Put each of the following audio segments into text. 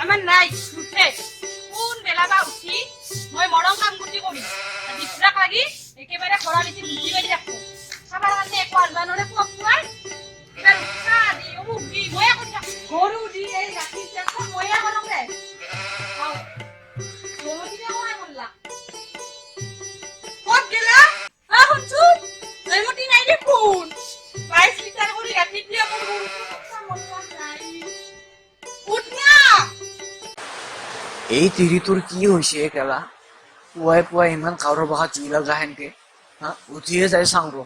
আমাৰ নাই উঠে কোন বেলাবা উঠি মই মৰম কাম গুটি কৰি বিছৰাক লাগি একেবাৰে ঘৰা বেছি বুদ্ধি মাৰি ৰাখো খাবাৰ কাৰণে একো আনবা নৰে খুৱাক খুৱাই এবাৰ উঠা দি উঠি মই এখন গৰু দি এই গাখীৰ চাহ মইয়া কৰম দে আও জমতি দে মই মল্লা ক'ত গেলা শুনছো জয়মতি নাই দেখোন 22 লিটাৰ কৰি গাখীৰ দিয়া মোৰ মল্লা নাই উঠ না এই তিৰি তোৰ কি হৈছে কেলা পুৱাই পুৱাই ইমান কাউৰৰ বহা জুইলা গাহেনকে হা উঠিয়ে যায় চাওঁ ৰ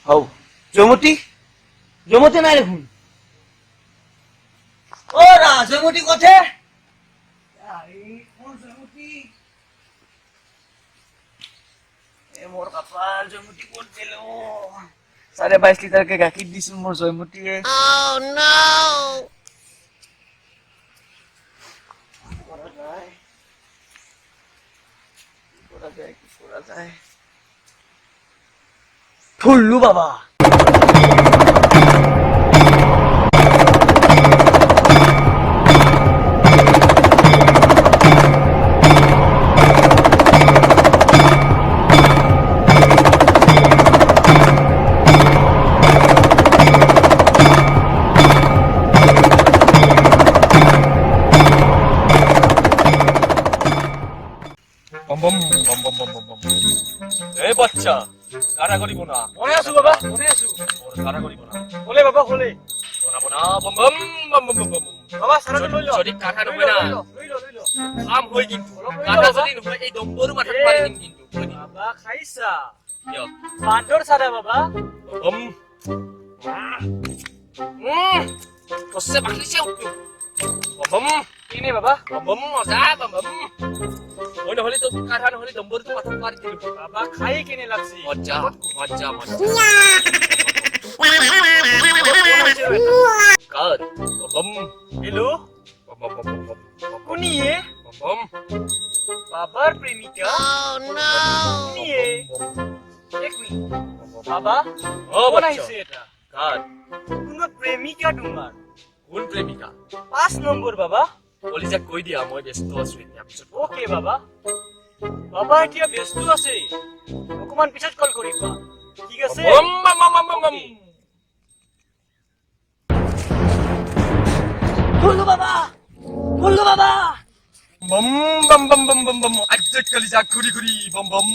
হও জয়মতি জয়মতি নাই দেখোন ও রা জয়মতি কোথে মোর কপাল জয়মতি কোন ছিল 22.5 লিটার কে গাখীর দিছিল মোর জয়মতিয়ে কি করা যায় ঠুল্লু বাবা এই বাচ্চা কারা করিব না মনে আছো বাবা মনে আছো কারা করিব না বলে বাবা বলে বনাবো না বম বম বম বম বম বাবা সারা লই লো যদি কাটা নবে না লই লো কাম হই কিন্তু কাটা যদি নবে এই দম্বরু মাথা মারি দিম কিন্তু বাবা খাইছা ইয়ো বান্দর সাদা বাবা বম কসে বাকলিছে উঠু বম কিনে বাবা বম মজা বম বম ওই নহলে তো কাটা নহলে দম্বরু তো মাথা মারি দিম বাবা খাই কিনে লাগছি মজা মজা মজা কার বম हेलो বম বম বম বম কোনি এ বম বাবার প্রেমিকা কোনি এ এক মিনিট বাবা ও কোন বাচ্চা আইছে এটা কার কোন প্রেমিকা তোমার কোন প্রেমিকা 5 নম্বর বাবা কলিজা কই দিয়া মই ব্যস্ত আছো এতিয়া পিছত ওকে বাবা বাবা এতিয়া ব্যস্ত আছে অকমান পিছত কল কৰিবা ঠিক আছে বম বম বম বম বম বললো বাবা বললো বাবা বম বম বম বম বম বম আজকে কলিজা ঘুরি ঘুরি বম বম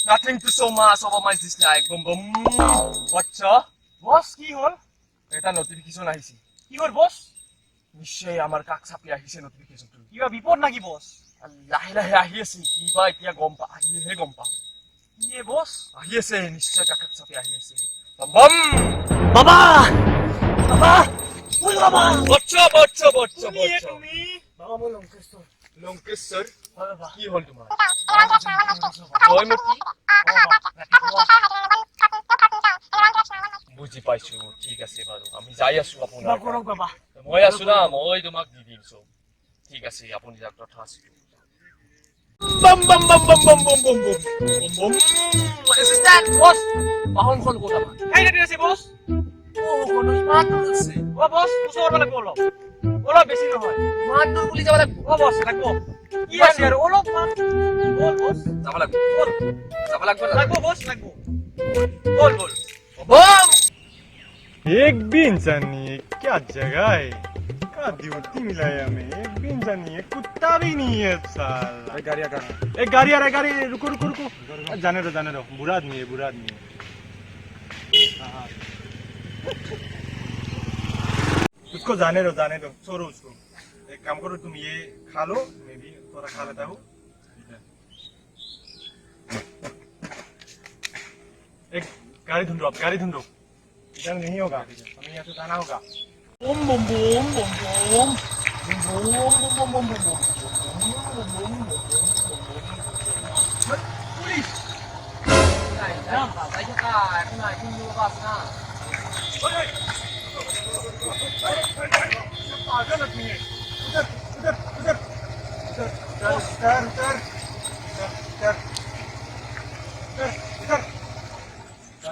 nothing to so much over my dislike বম বম বাচ্চা বস কি হল এটা নোটিফিকেশন আহিছে কি হল বস নিশ্চয় আমাৰ কাক চাপি আহিছে নোটিফিকেশনটো কিবা বিপদ নাকি বস লাহে লাহে আহি আছে কিবা এতিয়া গম পা আহিলেহে গম পাম ইয়ে বস আহি আছে নিশ্চয় কাক চাপি আহি আছে বম বম বাবা বাবা বল বাবা বাচ্চা বাচ্চা বাচ্চা তুমি বাচ্চা তুমি বাবা মই লঙ্কেশ্বৰ লঙ্কেশ্বৰ বাবা কি হল তোমাৰ জয়মতী বুজি পাইছো ঠিক আছে বাৰু আমি যাই আছো আপোনাৰ কৰক বাবা মই আছো না মই তোমাক দি দিম চব ঠিক আছে আপুনি যাক কথা আছে বম বম বম বম বম বম বম বম বম এসিস্ট্যান্ট বস বাহনখন ক'ত আমাৰ এই ৰেডি আছে বস ও কোনো ইমান দূৰ আছে ও বস ওচৰ পালে অলপ অলপ বেছি নহয় ইমান দূৰ বুলি যাব লাগিব ও বস লাগব কি আছে আৰু অলপমান বল বস যাব লাগিব বল যাব লাগিব লাগব বস লাগব বল বল বম एक भी इंसान नहीं है क्या जगह है क्या ड्यूटी मिला है हमें एक भी इंसान नहीं है कुत्ता भी नहीं है साला गाड़ी आ एक गाड़ी आ रहा है गाड़ी रुको रुको रुको जाने दो बुरा आदमी है हाँ। उसको जाने दो छोड़ो उसको एक काम करो तुम ये खा लो मैं भी थोड़ा खा लेता हूँ एक गाड़ी ढूंढो इधर नहीं होगा हमें यहाँ से जाना होगा বম বম বম বম বম पागल आदमी है उधर उधर उधर उधर उधर उधर उधर उधर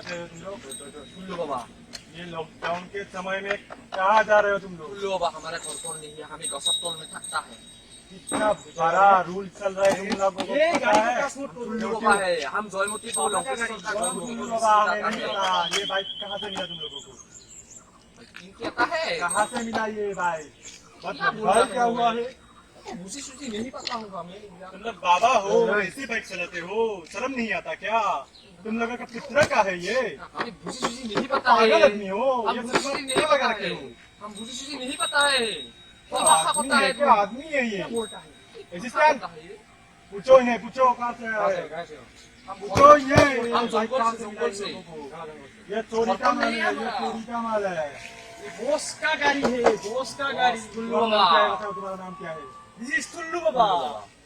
तुम लोग सुन लो बाबा, ये लॉकडाउन के समय में कहाँ जा रहे हो तुम लोग? सुन लो बाबा, हमारा घर पर नहीं है, हमें गसबतौल में थकता है। कितना बड़ा रूल चल रहा है तुम लोगों को पता है? सुन लो बाबा है, हम जयमती को लंकेश्वर का घर तुम में लोग हमें नहीं पता ये बाइक कहाँ से मिला तुम लोगों को? कहता है कहाँ से मिला ये बाइक? भाई क्या हुआ है? मुझे सूझी नहीं पता होगा मैं। मतलब बाबा हो ऐसी बाइक चलाते हो, शर्म नहीं आता क्या? तुम लोगों का फितरा का है ये? हमें भूसी सूझी नहीं पता है। पागल आदमी हो, हम ये भूसी सब सूझी नहीं क्या लगा पता रखे है। हो? हम भूसी सूझी नहीं पता है। क्या क्या भाषा आदमी पता है? है? क्या आदमी है ये? असिस्टेंट पता है ये? पूछो इन्हें, पूछो कहाँ से आया है? हम पूछो ये हम बाइक कहाँ से जंगल मिला से इन लोगों को? ये चोरी का माल है, ये चोरी का माल है। बॉस का गाड़ी है, बॉस का गाड़ी। तुम्हारा नाम क्या है? बताओ तुम्हारा नाम क्या है? This is टुल्लू बाबा।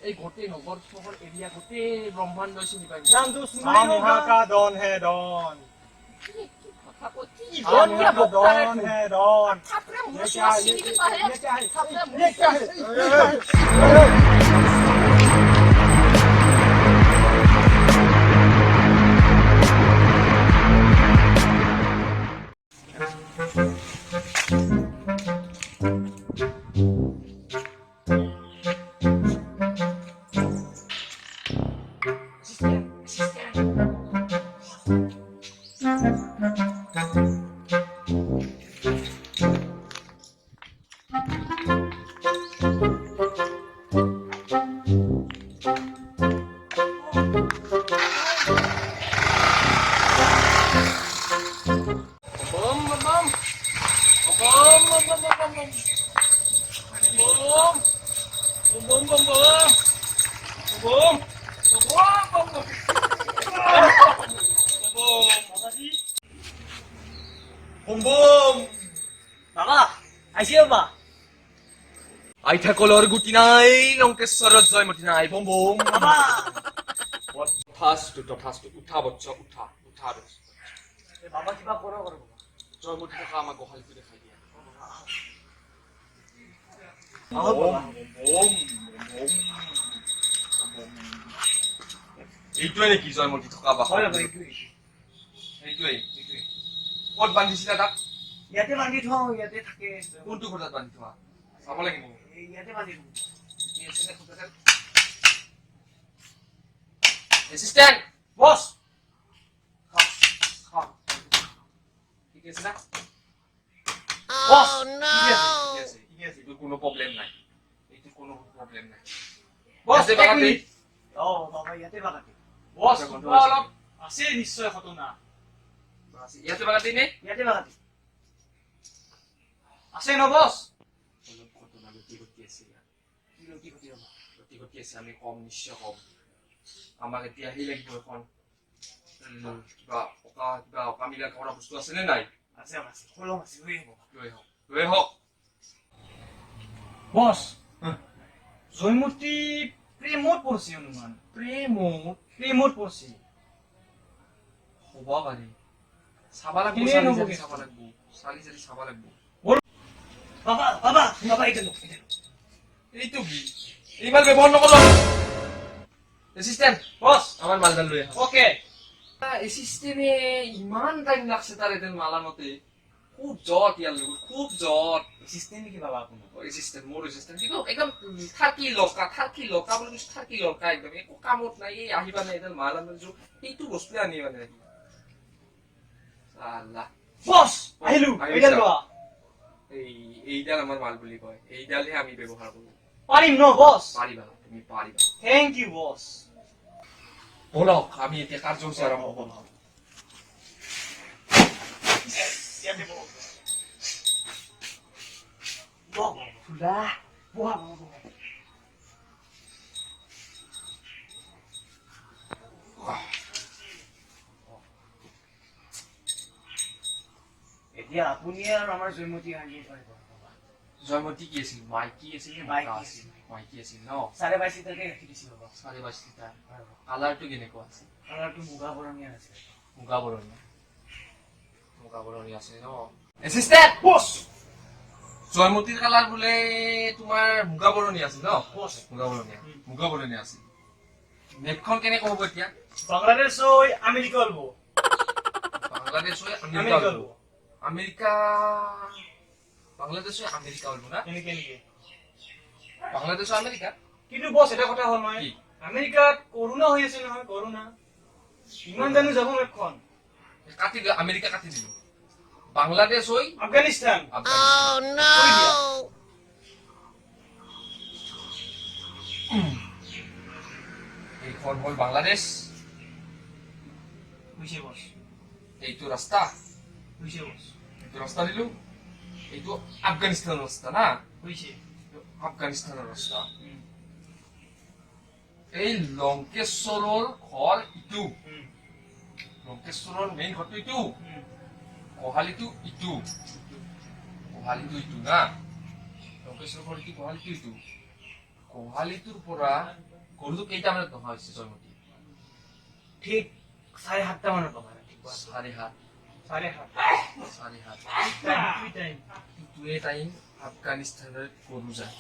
এই গোটেই নগর চহর এরিয়া গোটেই ব্রহ্মাণ্ড চিনি পাই नाम तो सुना ही हम यहाँ होगा। का डॉन है डॉन। কথা কই हम यहाँ का डॉन है डॉन। ये क्या है? চিনি কে পাহে ये क्या है? ये क्या है? বম বম বম বম বম বম বম বম বম বম বম বম বম বাবা, আইছি বাবা। আইঠা কলর গুটি নাই লঙ্কেশ্বর জয়মতি নাই বম বম বাবা, তথাস্তু উঠা বচ্চ উঠা উঠা বাবা কিবা করো করো বাবা। জয়মতি থকা আমাক গোহালিটো দেখাই দিয়া আহো বাবা। এইটোৱে নেকি জয়মতি থকা হয় বাসা বাবা, এইটোৱে। এইটোৱে ক'ত বান্ধিছিলা তাক ইয়াতে বান্ধি থওঁ, ইয়াতে থাকে। কোনটো ঘৰত বান্ধি থোৱা চাব লাগিব ইয়াতে বান্ধি থওঁ। এসিস্ট্যান্ট বস, ঠিক আছে না বস। ঠিক আছে এইটো কোনো প্ৰব্লেম নাই এইটো কোনো প্ৰব্লেম নাই বস, ইয়াতে এক বাগাতে মিনিট। বাবা ইয়াতে বাগাতে। বস কিবা অলপ আছে নিশ্চয় ঘটনা। ইয়াতে বাগাতে নে ইয়াতে বাগাতে। আছে ন বস? অলপ ঘটনা গতি গতি আছে ইয়াত কি লটি ঘটি বাবা? গতি গতি আছে আমি কম নিশ্চয় কম আমাক এতিয়া আহি লাগিব এখন কিবা অকামিলা কৰা বস্তু আছে নে নাই আছে আছে, কলম আছে, লৈ আহিব বাবা। লৈ হওক বস, জয়মতী প্ৰেমত পৰিছে অনুমান। প্ৰেমত পৰিছে। হ'ব পাৰি চাব লাগিব কেনে চালি নহ'ব জালি কি? চাব লাগিব চালি জালি চাব লাগিব বাবা বাবা বাবা, এইটো লোক, এইটো লোক। এইটো কি এই মাল ব্যৱহাৰ নকৰো এসিস্ট্যান্ট বস, আমার মালডাল লৈ আহা ওকে। এসিস্ট্যান্টে ইমান টাইম লাগছে তার এদের মাল আনতে খুব জট ইয়ার লোক খুব জট এসিস্টেন্ট নেকি বাবা আপোনাৰ? এসিস্ট্যান্ট মোর এসিস্ট্যান্ট কিন্তু একদম থাকি লকা বুলি কৈছো থাকি লকা একদম একো কামত নাই এই আহিবা নাই এদের মাল আনিছো এইটো বস্তু আনি মানে আল্লাহ বস, আহিলো। আহিছা? এইডাল লোৱা। এইডাল আমাৰ মাল বুলি কয় এইডালহে আমি ব্যৱহাৰ কৰো পাৰিম ন বস? পাৰিবা তুমি পাৰিবা থেংক ইউ বস। বলক আমি এতিয়া কাৰ্যসূচী আৰম্ভ কৰোঁ ইয়াতে বহ। বহ, খুৰা। বহা, বহা, বহা। এতিয়া আপুনি আৰু আমাৰ জয়মতী হাঁহিয়ে পাৰিব বাবা। জয়মতী কি আছিল মাইকী আছিল নে মতা আছিল মাইকী আছিল ন 22.5 লিটাৰকে গাখীৰ দিছিল বাবা 22.5 লিটাৰ কালাৰটো কেনেকুৱা আছিল কালাৰটো মুগা বৰণীয়া আছে মুগা বৰণীয়া আছে ন এচিষ্টেণ্ট বছ জয়মতীৰ কালাৰ বোলে তোমাৰ মুগা বৰণীয়া আছিল ন বছ মুগা বৰণীয়া আছিল নেটখন কেনেকৈ হ'ব এতিয়া বাংলাদেশ হৈ আমেৰিকা অলব বাংলাদেশ হৈ আমেৰিকা অলব আমেৰিকা বাংলাদেশ হৈ আমেৰিকা অলব না এনেকে বাংলাদেশ আমেৰিকা কিন্তু বছ এটা কথা হ'ল নহয় কি? আমেৰিকাত কৰোণা হৈ আছে নহয় কৰোণা ইমান জানো যাব মেপখন কাটি দিলো আমেৰিকা কাটি দিলো বাংলাদেশ হৈ আফগানিস্তান এইখন হ'ল বাংলাদেশ হৈছে বছ এইটো ৰাস্তা হৈছে বছ এইটো ৰাস্তা দিলো এইটো আফগানিস্তানৰ ৰাস্তা না হৈছে আফগানিস্তানৰ ৰাস্তা এই লংকেশ্বৰৰ ঘৰ ইটো লংকেশ্বৰৰ মেইন ঘৰটো ইটো গোহালিটো ইটো না লংকেশ্বৰৰ ঘৰ ইটো গোহালিটো ইটো গোহালিটোৰ পৰা গৰুটো কেইটামানত নহা হৈছে জয়মতী ঠিক 7:30 মানত পাবা 7:30 ইটোৱে টাইম আফগানিস্তানৰ গৰু যায়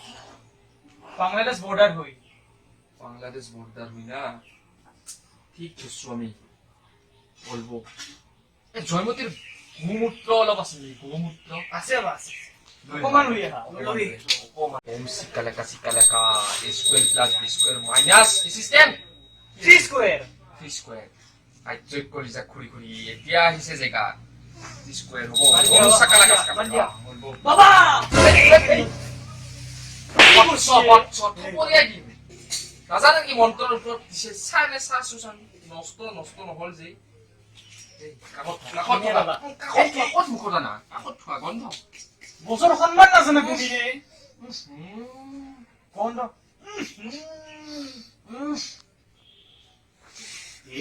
বাংলাদেশ বর্ডার হই বাংলাদেশ বর্ডার হই না ঠিক ধরছো আমি বলবো জয়মতীর গোমূত্র অলপ আছে নেকি গোমূত্র আছে বাস অকমান হই আহা ওম সিকালেকা a square plus b square minus system 3 square 3 square আই চেক করি যা খুরি খুরি এতিয়া আহিছে জেগা 3 স্কোয়ার হবো ওম সিকালেকা বলবো বাবা নাজানে কি মন্ত্ৰৰ ওপৰত দিছে চানে চাচোন নষ্ট নহল যে কাকত মুখত না কাকত থোৱা গন্ধ বছৰ সম্মান নাজানে তুমি ৰে গন্ধ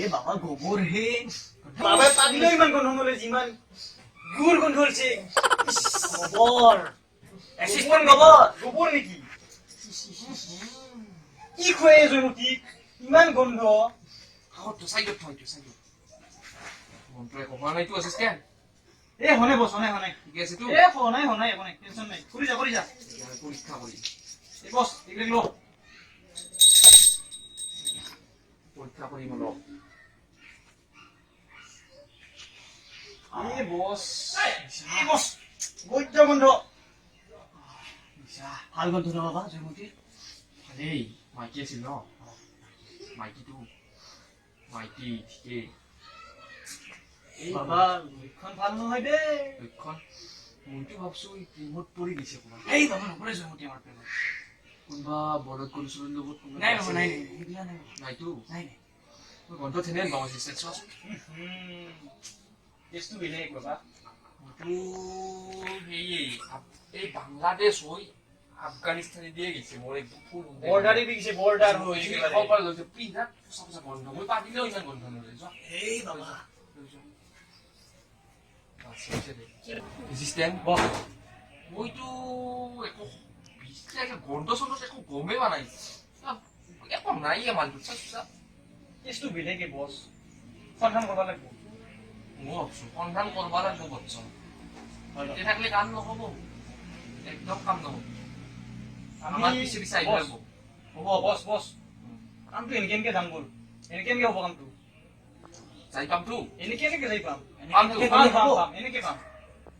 এ বাবা গোবৰ হে বাবা পাগলো ইমান গন্ধ নলে যিমান গুৰ গন্ধ হলছে গোবৰ এসিস্টেন্ট গোবৰ গোবৰ নেকি কি খোৱাই জয়মতী ইমান গন্ধ কাকতটো চাইডত থোৱা এইটো চাইডত মন্ত্ৰই কমা নাইতো এচিষ্টেণ্ট এ হনে বস হনে ঠিক আছে তো এ হনে একো নাই টেনশন নাই কৰি যা পৰীক্ষা কৰি এ বস এগুলো লো পৰীক্ষা কৰি মলো এ বস গজ্য গন্ধ ভাল গন্ধ ন বাবা জয়মতীৰ এই মাইকী আছিল ন মাইকী ঠিকেই বাবা মুখখন ভাল নহয় দে লক্ষণ মইতো ভাবছো এই প্ৰেমত পৰি গৈছে কোনোবা এই বাবা নপৰে জয়মতী আমাৰ প্ৰেমত কোনোবা বৰত কৰিছিলো লগত কোনোবা নাই বাবা নাই সেইবিলাক নাই নাইতো নাই মই গন্ধ থেনে নহয় চিষ্টেম চোৱাচোন কেছটো বেলেগ বাবা মইতো সেয়ে এই বাংলাদেশ হৈ আফগানিস্তানে দিয়ে গেছে মোৰ একদম ফুল বৰ্ডাৰে বিকিছে বৰ্ডাৰ হৈ খবৰ লৈছে পিন্ধা সঁচা গন্ধ মই পাতিলেও ইমান গন্ধ নলয় যোৱা এই বাবা এচিষ্টেণ্ট মইতো একো বিশ্বাসে গন্ধ চন্ধ একো গমেই পোৱা নাই একো নাই মানুহটো চা কেছটো বেলেগে বস সন্ধান কৰিব লাগিব মই ভাবছো সন্ধান কৰিব লাগিব বচ্চন এতিয়া থাকিলে কাম নহ'ব একদম কাম নহ'ব আমাৰ পিছে পিছে আহিব লাগিব হ'ব বস কামটো এনেকে যাম বল এনেকে হ'ব কামটো যাই পামতো এনেকে যাই পাম পামতো এনেকে পাম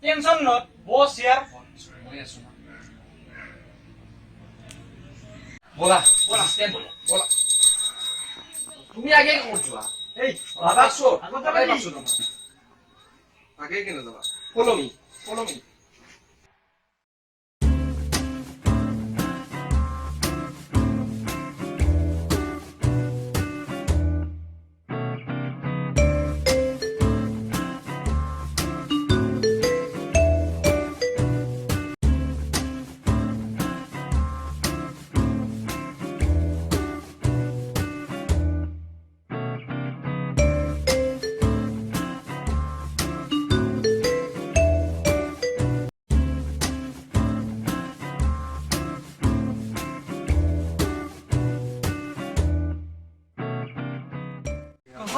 টেনশন নট বস ইয়াৰ মই আছো না বলা এচিষ্টেণ্ট বলা তুমি আগে ক'ত যোৱা এই বাবা চোৰ আগত আগে যাবা পাছো আগে কেনে যাবা ফলো মি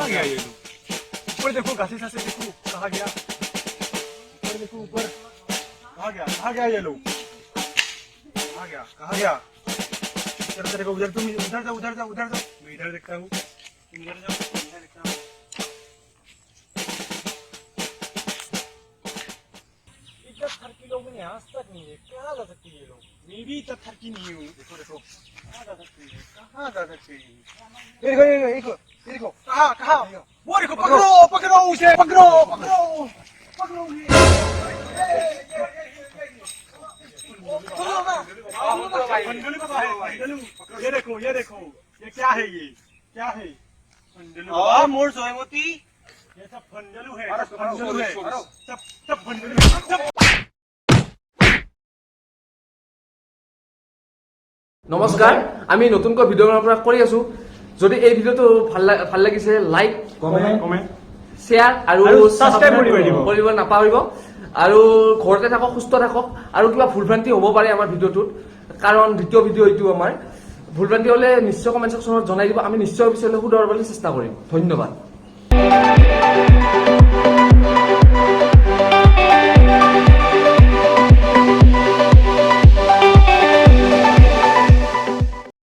कहाँ गया ये लोग ऊपर देखो घासे से देखो कहाँ गया ऊपर देखो ऊपर कहाँ गया ये लोग कहाँ गया इधर देखो उधर तुम उधर जाओ मैं इधर देखता हूँ तुम इधर जाओ मैं इधर देखता हूँ इधर थरकी लोग नहीं आज तक नहीं है कहाँ जा सकती है ये लोग मैं भी इतना थरकी नहीं हूँ देखो कहाँ जा सकती है ये देखो कहाँ वो देखो पकड़ो उसे पकड़ो ये देखो ये क्या है ये मोर सोयमती ये सब फंडलू है सब फंडलू है নমস্কাৰ আমি নতুনকৈ ভিডিঅ' বনোৱাৰ কৰি আছো যদি এই ভিডিঅ'টো ভাল লাগিছে লাইক কমেন্ট শ্বেয়াৰ আৰু সাবস্ক্ৰাইব কৰিব নাপাহৰিব আৰু ঘৰতে থাকক সুস্থ থাকক আৰু কিবা ভুলভ্ৰান্তি হ'ব পাৰে আমাৰ ভিডিঅ'টোত কাৰণ দ্বিতীয় ভিডিঅ' এইটো আমাৰ ভুলভ্ৰান্তি হ'লে নিশ্চয় কমেন্ট সেকশ্যনত জনাই দিব আমি নিশ্চয় পিছলৈ শুধৰাবলৈ চেষ্টা কৰিম ধন্যবাদ